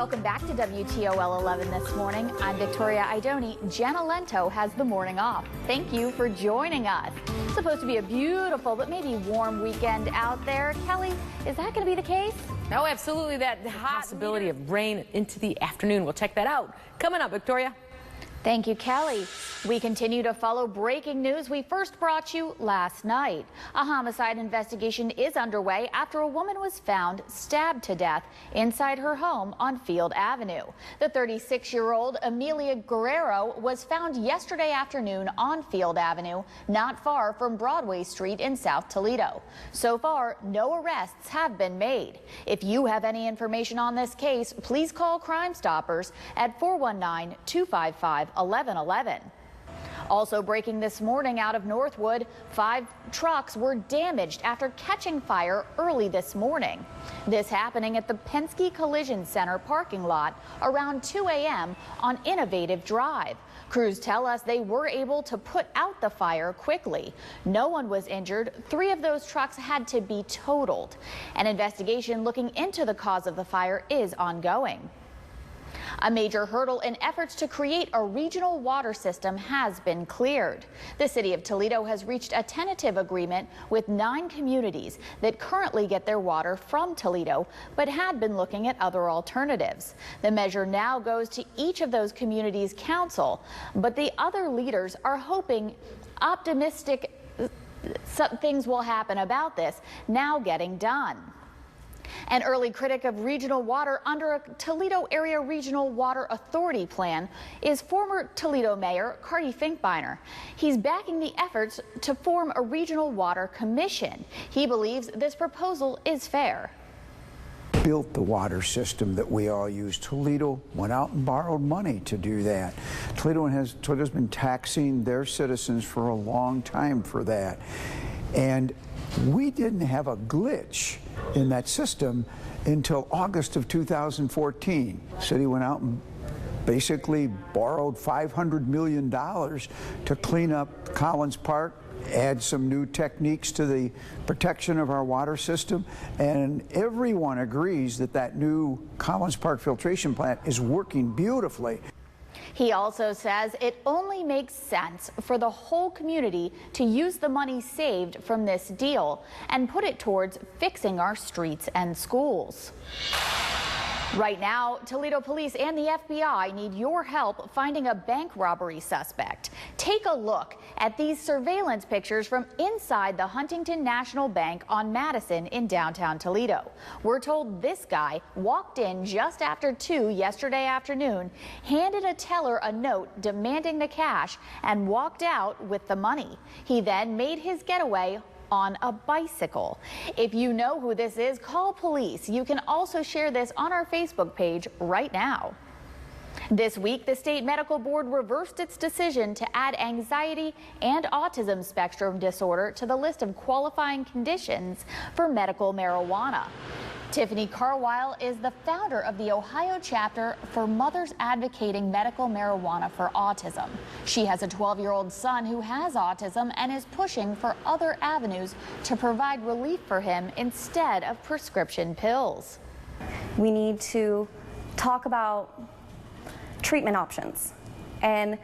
Welcome back to WTOL 11 this morning. I'm Victoria Idoni. Jenna Lento has the morning off. Thank you for joining us. It's supposed to be a beautiful but maybe warm weekend out there. Kelly, is that going to be the case? No, absolutely. That possibility of rain into the afternoon. We'll check that out. Coming up, Victoria. Thank you, Kelly. We continue to follow breaking news we first brought you last night. A homicide investigation is underway after a woman was found stabbed to death inside her home on Field Avenue. The 36-year-old Amelia Guerrero was found yesterday afternoon on Field Avenue, not far from Broadway Street in South Toledo. So far, no arrests have been made. If you have any information on this case, please call Crime Stoppers at 419-255-1111. Also breaking this morning out of Northwood, 5 trucks were damaged after catching fire early this morning. This happening at the Penske Collision Center parking lot around 2 a.m. on Innovative Drive. Crews tell us they were able to put out the fire quickly. No one was injured. 3 of those trucks had to be totaled. An investigation looking into the cause of the fire is ongoing. A major hurdle in efforts to create a regional water system has been cleared. The city of Toledo has reached a tentative agreement with 9 communities that currently get their water from Toledo, but had been looking at other alternatives. The measure now goes to each of those communities' council, but the other leaders are hoping optimistic things will happen about this now getting done. An early critic of regional water under a Toledo Area Regional Water Authority plan is former Toledo Mayor Carty Finkbeiner. He's backing the efforts to form a regional water commission. He believes this proposal is fair. Built the water system that we all use. Toledo went out and borrowed money to do that. Toledo's been taxing their citizens for a long time for that. And we didn't have a glitch in that system until August of 2014. City went out and basically borrowed $500 million to clean up Collins Park, add some new techniques to the protection of our water system, and everyone agrees that that new Collins Park filtration plant is working beautifully. He also says it only makes sense for the whole community to use the money saved from this deal and put it towards fixing our streets and schools. Right now, Toledo Police and the FBI need your help finding a bank robbery suspect. Take a look at these surveillance pictures from inside the Huntington National Bank on Madison in downtown Toledo. We're told this guy walked in just after 2 yesterday afternoon, handed a teller a note demanding the cash, and walked out with the money. He then made his getaway on a bicycle. If you know who this is, call police. You can also share this on our Facebook page right now. This week, the state medical board reversed its decision to add anxiety and autism spectrum disorder to the list of qualifying conditions for medical marijuana. Tiffany Carwile is the founder of the Ohio chapter for Mothers Advocating Medical Marijuana for Autism. She has a 12-year-old son who has autism and is pushing for other avenues to provide relief for him instead of prescription pills. We need to talk about treatment options. And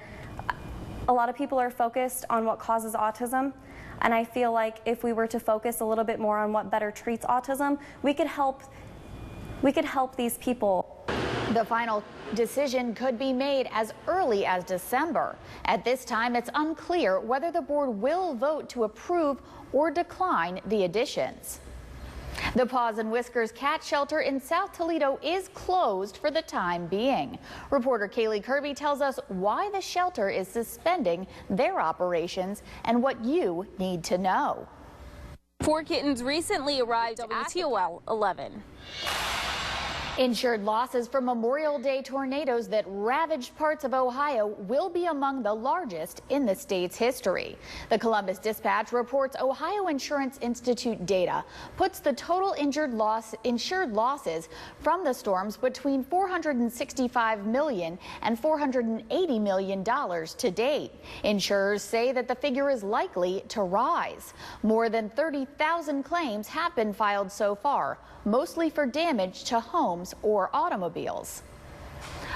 a lot of people are focused on what causes autism. And I feel like if we were to focus a little bit more on what better treats autism, we could help these people. The final decision could be made as early as December. At this time, it's unclear whether the board will vote to approve or decline the additions. The Paws and Whiskers Cat Shelter in South Toledo is closed for the time being. Reporter Kaylee Kirby tells us why the shelter is suspending their operations and what you need to know. 4 kittens recently arrived at WTOL 11. Insured losses from Memorial Day tornadoes that ravaged parts of Ohio will be among the largest in the state's history. The Columbus Dispatch reports Ohio Insurance Institute data puts the total insured losses from the storms between $465 million and $480 million to date. Insurers say that the figure is likely to rise. More than 30,000 claims have been filed so far, mostly for damage to homes or automobiles.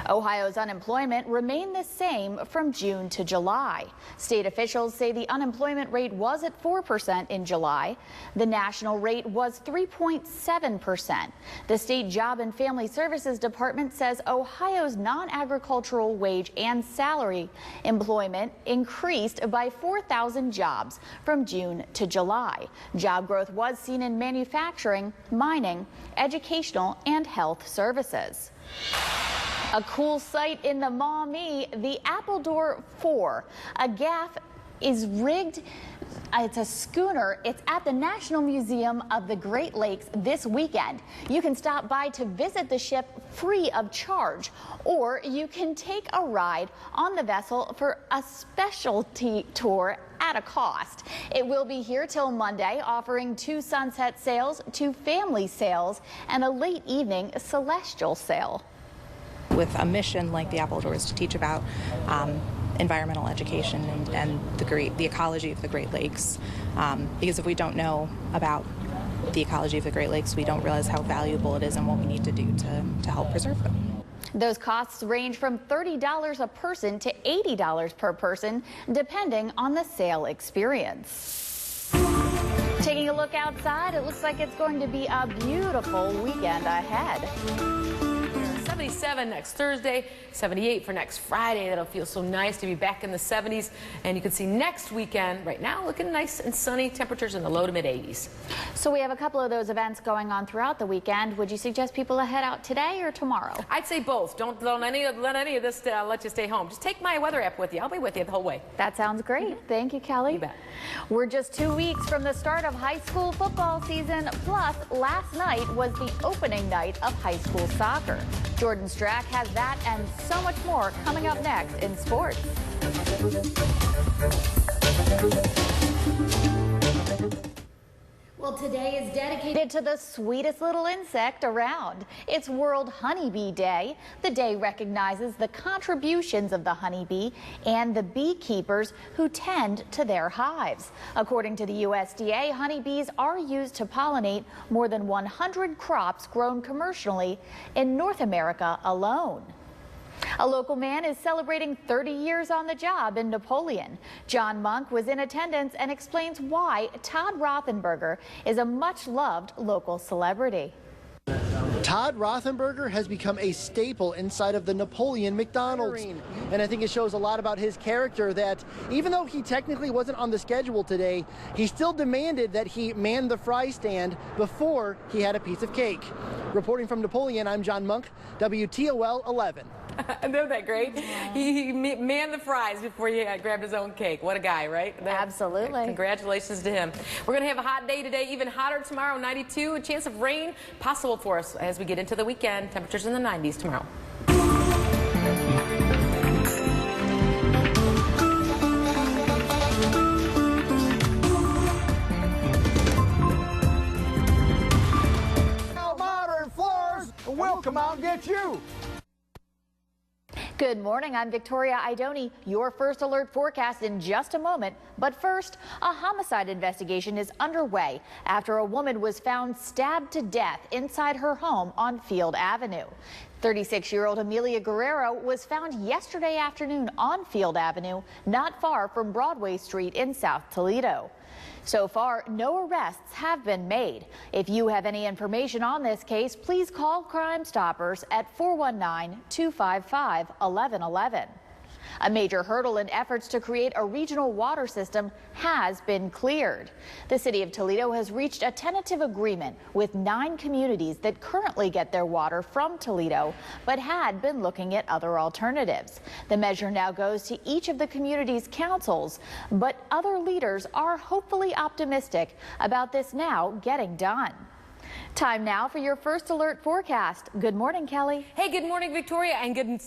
Ohio's unemployment remained the same from June to July. State officials say the unemployment rate was at 4% in July. The national rate was 3.7%. The State Job and Family Services Department says Ohio's non-agricultural wage and salary employment increased by 4,000 jobs from June to July. Job growth was seen in manufacturing, mining, educational, and health services. A cool sight in the Maumee, the Appledore 4. A gaff is rigged. It's a schooner. It's at the National Museum of the Great Lakes this weekend. You can stop by to visit the ship free of charge, or you can take a ride on the vessel for a specialty tour at a cost. It will be here till Monday, offering 2 sunset sails, 2 family sails, and a late evening celestial sail. With a mission like the Appledore is to teach about environmental education and the ecology of the Great Lakes, because if we don't know about the ecology of the Great Lakes, we don't realize how valuable it is and what we need to do to help preserve them. Those costs range from $30 a person to $80 per person, depending on the sail experience. Taking a look outside, it looks like it's going to be a beautiful weekend ahead. 77 next Thursday, 78 for next Friday. That'll feel so nice to be back in the 70s. And you can see next weekend, right now, looking nice and sunny. Temperatures in the low to mid 80s. So we have a couple of those events going on throughout the weekend. Would you suggest people to head out today or tomorrow? I'd say both. Don't let any of this let you stay home. Just take my weather app with you. I'll be with you the whole way. That sounds great. Thank you, Kelly. You bet. We're just 2 weeks from the start of high school football season. Plus, last night was the opening night of high school soccer. Jordan Strack has that and so much more coming up next in sports. Well, today is dedicated to the sweetest little insect around. It's World Honeybee Day. The day recognizes the contributions of the honeybee and the beekeepers who tend to their hives. According to the USDA, honeybees are used to pollinate more than 100 crops grown commercially in North America alone. A local man is celebrating 30 years on the job in Napoleon. John Monk was in attendance and explains why Todd Rothenberger is a much-loved local celebrity. Todd Rothenberger has become a staple inside of the Napoleon McDonald's. And I think it shows a lot about his character that even though he technically wasn't on the schedule today, he still demanded that he man the fry stand before he had a piece of cake. Reporting from Napoleon, I'm John Monk, WTOL 11. Isn't that great? He manned the fries before he grabbed his own cake. What a guy, right? Absolutely. Congratulations to him. We're going to have a hot day today, even hotter tomorrow, 92. A chance of rain possible for us as we get into the weekend. Temperatures in the 90s tomorrow. Modern floors will come out and get you. Good morning, I'm Victoria Idoni. Your first alert forecast in just a moment. But first, a homicide investigation is underway after a woman was found stabbed to death inside her home on Field Avenue. 36-year-old Amelia Guerrero was found yesterday afternoon on Field Avenue, not far from Broadway Street in South Toledo. So far, no arrests have been made. If you have any information on this case, please call Crime Stoppers at 419-255-1111. A major hurdle in efforts to create a regional water system has been cleared. The city of Toledo has reached a tentative agreement with 9 communities that currently get their water from Toledo, but had been looking at other alternatives. The measure now goes to each of the communities' councils, but other leaders are hopefully optimistic about this now getting done. Time now for your first alert forecast. Good morning, Kelly. Hey, good morning, Victoria, and good